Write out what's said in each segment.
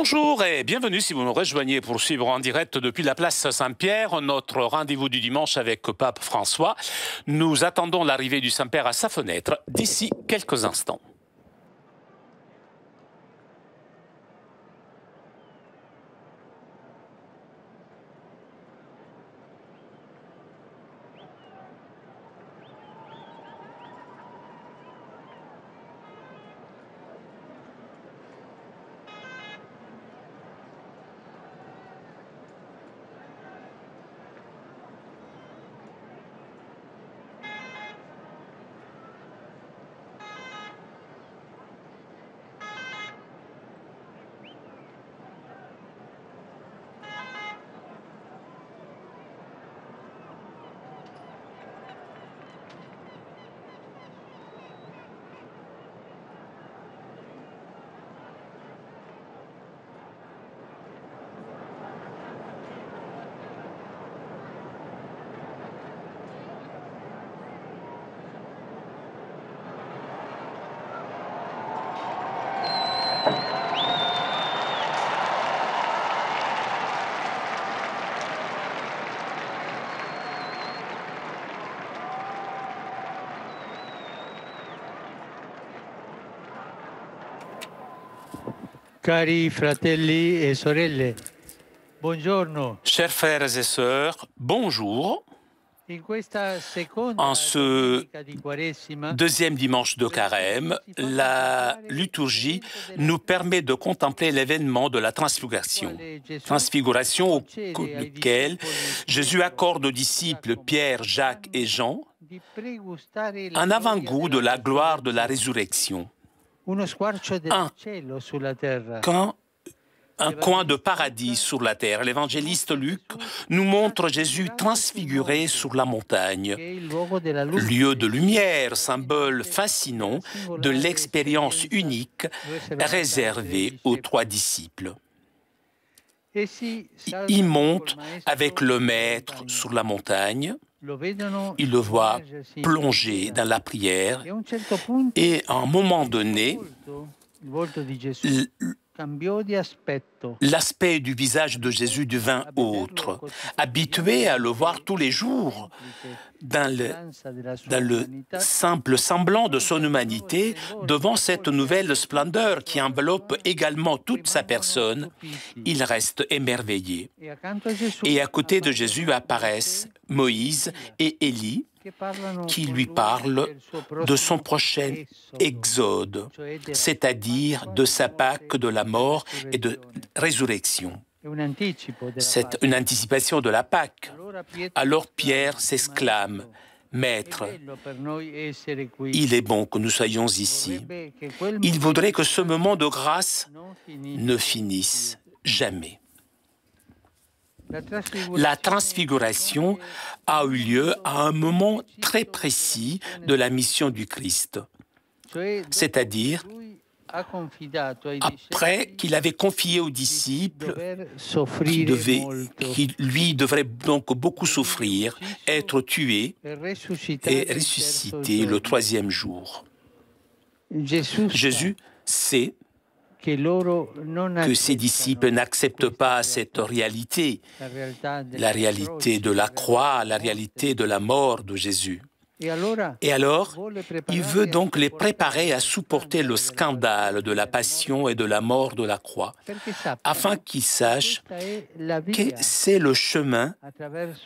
Bonjour et bienvenue si vous nous rejoignez pour suivre en direct depuis la place Saint-Pierre notre rendez-vous du dimanche avec Pape François. Nous attendons l'arrivée du Saint-Père à sa fenêtre d'ici quelques instants. Cari fratelli e sorelle, buongiorno. Chers frères et sœurs, bonjour. En ce deuxième dimanche de Carême, la liturgie nous permet de contempler l'événement de la transfiguration. Transfiguration au cours duquel Jésus accorde aux disciples Pierre, Jacques et Jean un avant-goût de la gloire de la résurrection. Un coin de paradis sur la terre. L'évangéliste Luc nous montre Jésus transfiguré sur la montagne, lieu de lumière, symbole fascinant de l'expérience unique réservée aux trois disciples. Il monte avec le Maître sur la montagne. Il le voit plonger dans la prière et à un moment donné, l'aspect du visage de Jésus devint autre. Habitué à le voir tous les jours, dans le simple semblant de son humanité, devant cette nouvelle splendeur qui enveloppe également toute sa personne, il reste émerveillé. Et à côté de Jésus apparaissent Moïse et Élie, qui lui parlent de son prochain exode, c'est-à-dire de sa Pâque de la mort et de résurrection. C'est une anticipation de la Pâque. Alors Pierre s'exclame, « Maître, il est bon que nous soyons ici. Il voudrait que ce moment de grâce ne finisse jamais. » La transfiguration a eu lieu à un moment très précis de la mission du Christ, c'est-à-dire après qu'il avait confié aux disciples qu'il lui devrait donc beaucoup souffrir, être tué et ressuscité le troisième jour. Jésus sait que ses disciples n'acceptent pas cette réalité, la réalité de la croix, la réalité de la mort de Jésus. Et alors, il veut donc les préparer à supporter le scandale de la passion et de la mort de la croix, afin qu'ils sachent que c'est le chemin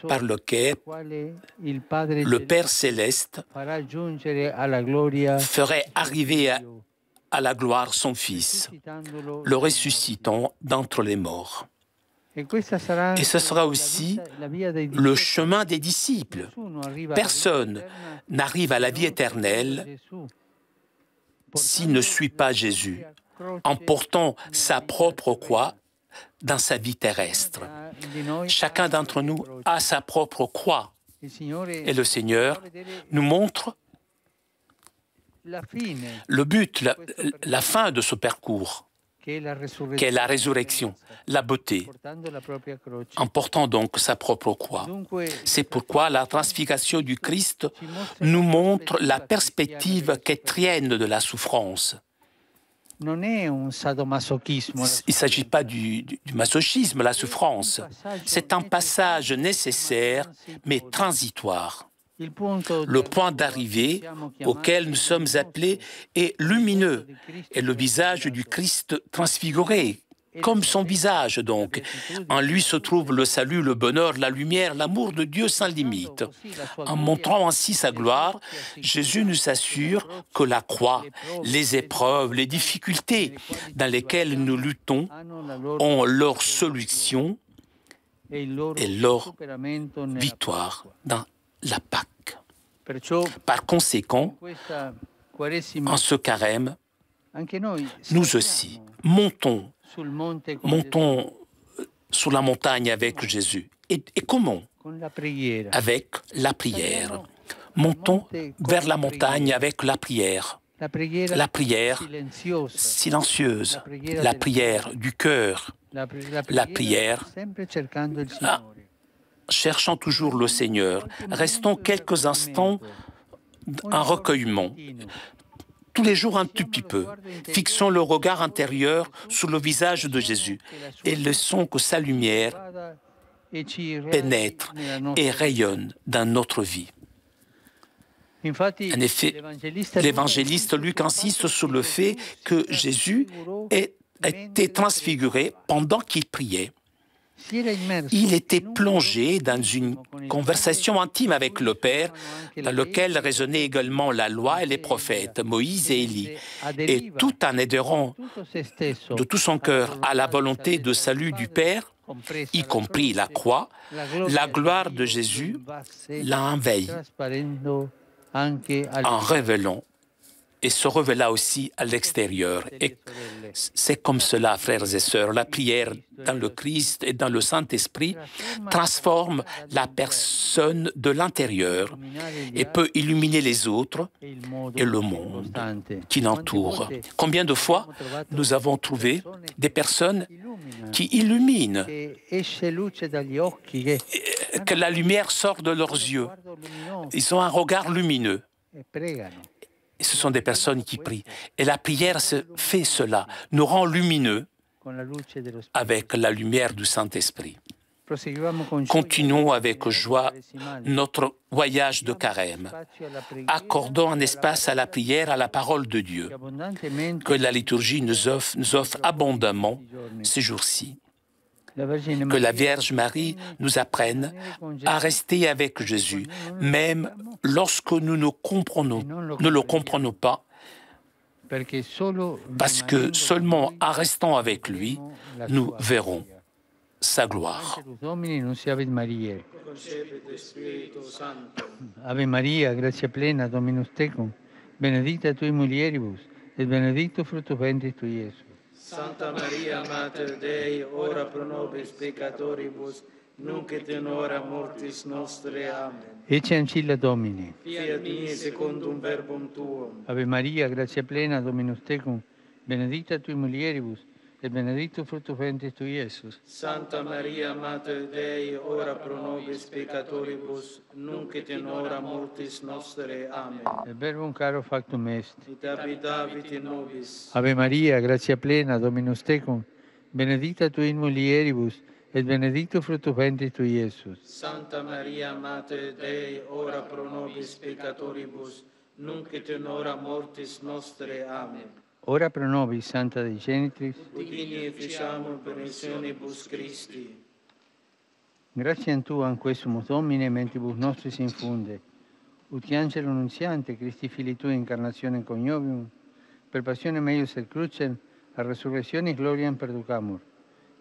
par lequel le Père céleste ferait arriver à la gloire son Fils, le ressuscitant d'entre les morts. Et ce sera aussi le chemin des disciples. Personne n'arrive à la vie éternelle s'il ne suit pas Jésus, en portant sa propre croix dans sa vie terrestre. Chacun d'entre nous a sa propre croix. Et le Seigneur nous montre le but, la fin de ce parcours, qu'est la résurrection, la beauté, en portant donc sa propre croix. C'est pourquoi la transfiguration du Christ nous montre la perspective chrétienne de la souffrance. ne s'agit pas du masochisme, la souffrance. C'est un passage nécessaire, mais transitoire. Le point d'arrivée auquel nous sommes appelés est lumineux, et le visage du Christ transfiguré, comme son visage donc. En lui se trouve le salut, le bonheur, la lumière, l'amour de Dieu sans limite. En montrant ainsi sa gloire, Jésus nous assure que la croix, les épreuves, les difficultés dans lesquelles nous luttons ont leur solution et leur victoire dans la Pâque. Par conséquent, en ce carême, nous aussi montons sur la montagne avec Jésus. Et comment? Avec la prière. Montons vers la montagne avec la prière. La prière silencieuse, la prière du cœur, la prière cherchant toujours le Seigneur. Restons quelques instants en recueillement. Tous les jours un tout petit peu. Fixons le regard intérieur sur le visage de Jésus et laissons que sa lumière pénètre et rayonne dans notre vie. En effet, l'évangéliste Luc insiste sur le fait que Jésus a été transfiguré pendant qu'il priait. Il était plongé dans une conversation intime avec le Père, dans laquelle résonnaient également la loi et les prophètes, Moïse et Élie. Et tout en adhérant de tout son cœur à la volonté de salut du Père, y compris la croix, la gloire de Jésus l'a envahi en révélant et se révéla aussi à l'extérieur. Et c'est comme cela, frères et sœurs, la prière dans le Christ et dans le Saint-Esprit transforme la personne de l'intérieur et peut illuminer les autres et le monde qui l'entoure. Combien de fois nous avons trouvé des personnes qui illuminent, que la lumière sort de leurs yeux. Ils ont un regard lumineux. Et ce sont des personnes qui prient. Et la prière fait cela, nous rend lumineux avec la lumière du Saint-Esprit. Continuons avec joie notre voyage de carême. Accordons un espace à la prière, à la parole de Dieu, que la liturgie nous offre abondamment ces jours-ci. Que la Vierge Marie nous apprenne à rester avec Jésus, même lorsque nous ne le comprenons pas, parce que seulement en restant avec lui, nous verrons sa gloire. Ave Maria, gratia plena, Dominus tecum, benedicta tui mulieribus, et benedictus fructus ventris tui, Iesus. Santa Maria, Mater Dei, ora pro nobis peccatoribus, nunc et in hora mortis nostre. Amen. Ecce ancilla Domini. Fiat mi secundum verbum tuum. Ave Maria, gratia plena, Dominus tecum, benedicta tui mulieribus, et benedictus fructus ventris tui, Iesus. Santa Maria, Mater Dei, ora pro nobis peccatoribus, nunc et in hora mortis nostre. Amen. Et verbum caro factum est. Et habitavit in nobis. Ave Maria, gratia plena, Dominus tecum, benedicta tui in mulieribus, et benedictus fructus ventris tui, Iesus. Santa Maria, Mater Dei, ora pro nobis peccatoribus, nunc et in hora mortis nostre. Amen. Ora pro nobis, Santa Dei Genitris, Digni efficiamur permissionibus Christi. gratiam Tuam quesumus Domine, mentibus nostris infunde, ut angelo nuntiante, Christi Filii Tui, incarnationem coniovium, per passionem eius et crucem, a resurrectionis gloriam perducamur.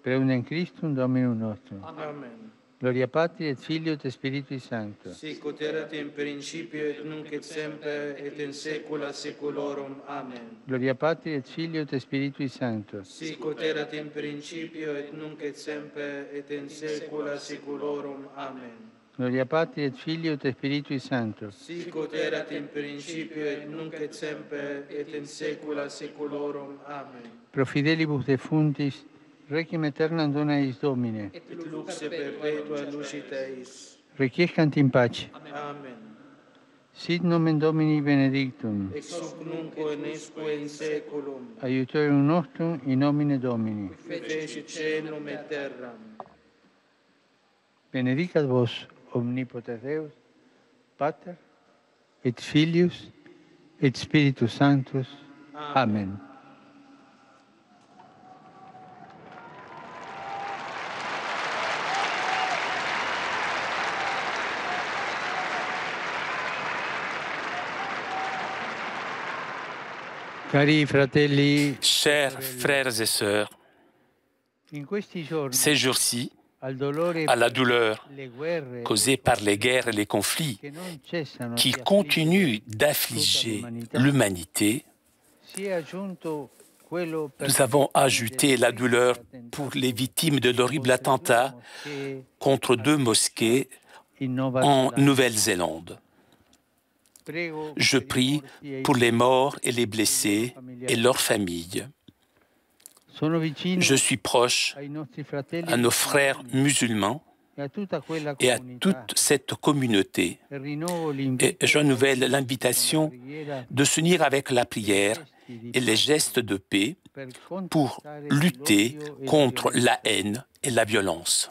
Per eundem Christum Dominum nostrum. Amen. Gloria Patri et Filio et Spiritui Sancto. Sic ut erat in principio et nunc et semper et in saecula saeculorum. Amen. Gloria Patri et Filio et Spiritui Sancto. Sic ut erat in principio et nunc et semper et in saecula saeculorum. Amen. Gloria Patri et Filio et Spiritui Sancto. Sic ut erat in principio et nunc et semper et in saecula saeculorum. Amen. Pro fidelibus defuntis, requiem aeternam dona eis Domine. Et lux perpetua lucit eis. Requiescant in pace. Amen. Sit nomen Domini benedictum. ex hoc nunc et usque in saeculum. Aiutorium nostrum in nomine Domini. Fecit caelum et terram. Benedicat vos omnipotens Deus, Pater, et Filius, et Spiritus Sanctus. Amen. Cari fratelli, Chers frères et sœurs, in questi giorni, ces jours-ci, al dolore à la douleur le guerre causée par les guerres et les conflits che non cessano qui di affliggere continuent d'affliger l'humanité, si è aggiunto quello per nous avons ajouté la douleur pour les victimes de l'horrible attentat contre 2 mosquées in Nova en Zelanda. Nouvelle-Zélande. Prego Je per i prie morti e i pour les morts et les blessés et leurs familles. Sono vicino Je suis proche ai nostri fratelli à nos frères musulmans e a tutta quella et à comunità toute cette communauté. e rinnovo Et l'invito je renouvelle l'invitation preghiera de s'unir avec la prière et les gestes de paix per pour contrastare lutter l'odio e la contre violenza. la haine et la violence.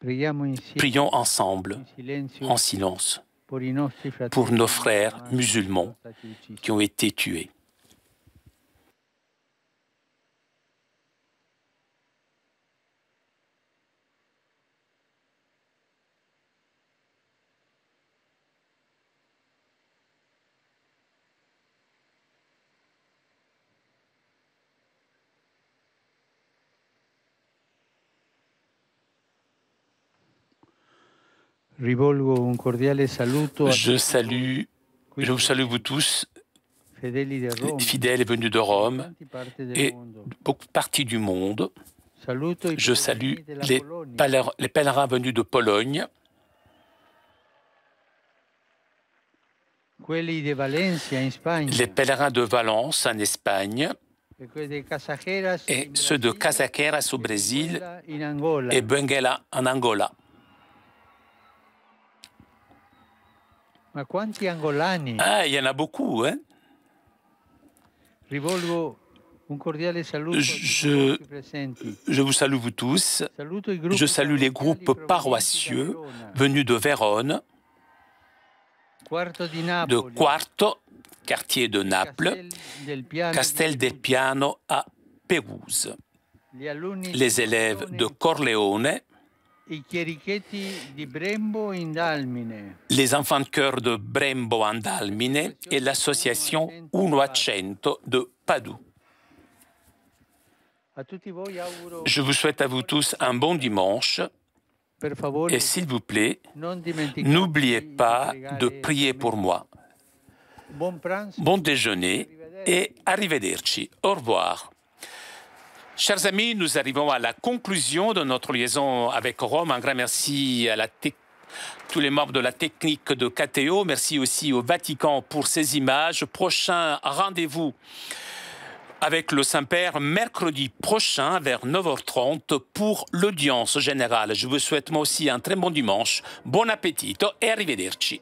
Preghiamo insieme Prions ensemble, in silenzio en silence, per i nostri fratelli pour nos frères musulmani musulmans che sono stati uccisi. qui ont été tués. Rivolgo un cordiale saluto a Je vous salue vous tous, fedeli di Roma, fidèles venus de Rome tante parti del et mondo. beaucoup de parties du monde. Saluto i Je salue pellegrini della les Polonia, les pèlerins venus de Pologne, quelli di Valencia in Spagna, les pèlerins de Valence en Espagne e quelli di Casajeras et in ceux de Brasile, Casaqueras au e Brésil Benguela in Angola. et Benguela en Angola. Ma quanti angolani? Ah, il y en a beaucoup, hein? Rivolgo un cordiale saluto a tutti Je- i vostri presenti. Je vous salue vous tous. Saluto i gruppi Je salue les groupes parrocchiali paroissieux provenienti da Verona, venus de Vérone, Quarto di de Napoli, Quarto, quartier de Naples, Castel del Piano Castel di del Perugia, Piano à Pérouse, gli alunni les di élèves Corleone, de Corleone, i chierichetti di Brembo in Dalmine, les enfants de chœur de Brembo Andalmine et l'association Uno a Cento de Padoue. a tutti voi auguro, Je vous souhaite à vous tous un bon dimanche per favore, et s'il vous plaît, non dimenticate n'oubliez di pas pregare de prier per pour me. moi. Buon pranzo. Bon déjeuner et arrivederci. Au revoir. Chers amis, nous arrivons à la conclusion de notre liaison avec Rome. Un grand merci à tous les membres de la technique de KTO. Merci aussi au Vatican pour ces images. Prochain rendez-vous avec le Saint-Père mercredi prochain vers 9h30 pour l'audience générale. Je vous souhaite moi aussi un très bon dimanche. Bon appétit et arrivederci.